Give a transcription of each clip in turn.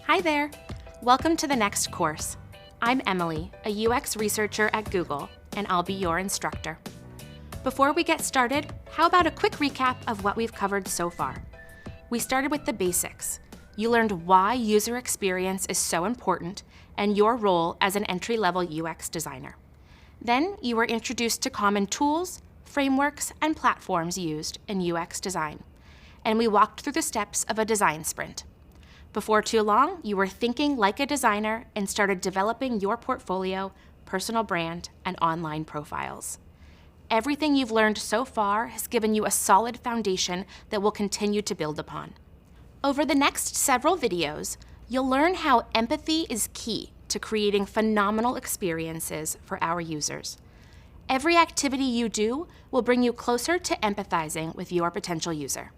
Hi there! Welcome to the next course. I'm Emily, a UX researcher at Google, and I'll be your instructor. Before we get started, how about a quick recap of what we've covered so far? We started with the basics. You learned why user experience is so important and your role as an entry-level UX designer. Then you were introduced to common tools, frameworks, and platforms used in UX design. And we walked through the steps of a design sprint. Before too long, you were thinking like a designer and started developing your portfolio, personal brand, and online profiles. Everything you've learned so far has given you a solid foundation that we'll continue to build upon. Over the next several videos, you'll learn how empathy is key to creating phenomenal experiences for our users. Every activity you do will bring you closer to empathizing with your potential user.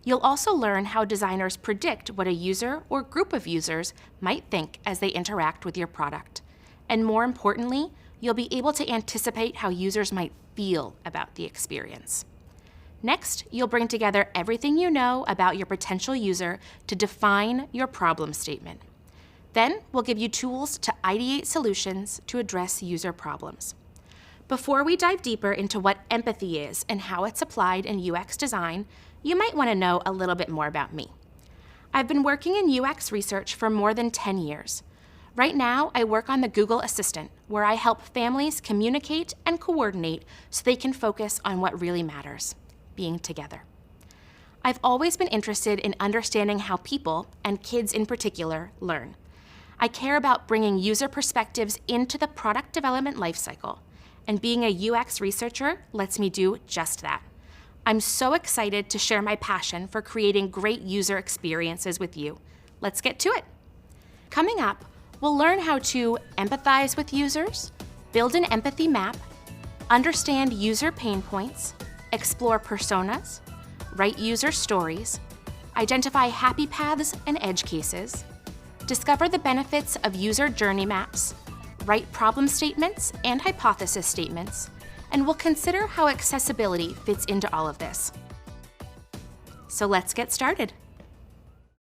You'll also learn how designers predict what a user or group of users might think as they interact with your product. And more importantly, you'll be able to anticipate how users might feel about the experience. Next, you'll bring together everything you know about your potential user to define your problem statement. Then, we'll give you tools to ideate solutions to address user problems. Before we dive deeper into what empathy is and how it's applied in UX design, you might want to know a little bit more about me. I've been working in UX research for more than 10 years. Right now, I work on the Google Assistant, where I help families communicate and coordinate so they can focus on what really matters, being together. I've always been interested in understanding how people, and kids in particular, learn. I care about bringing user perspectives into the product development lifecycle, and being a UX researcher lets me do just that. I'm so excited to share my passion for creating great user experiences with you. Let's get to it. Coming up, we'll learn how to empathize with users, build an empathy map, understand user pain points, explore personas, write user stories, identify happy paths and edge cases, discover the benefits of user journey maps, write problem statements and hypothesis statements, and we'll consider how accessibility fits into all of this. So let's get started.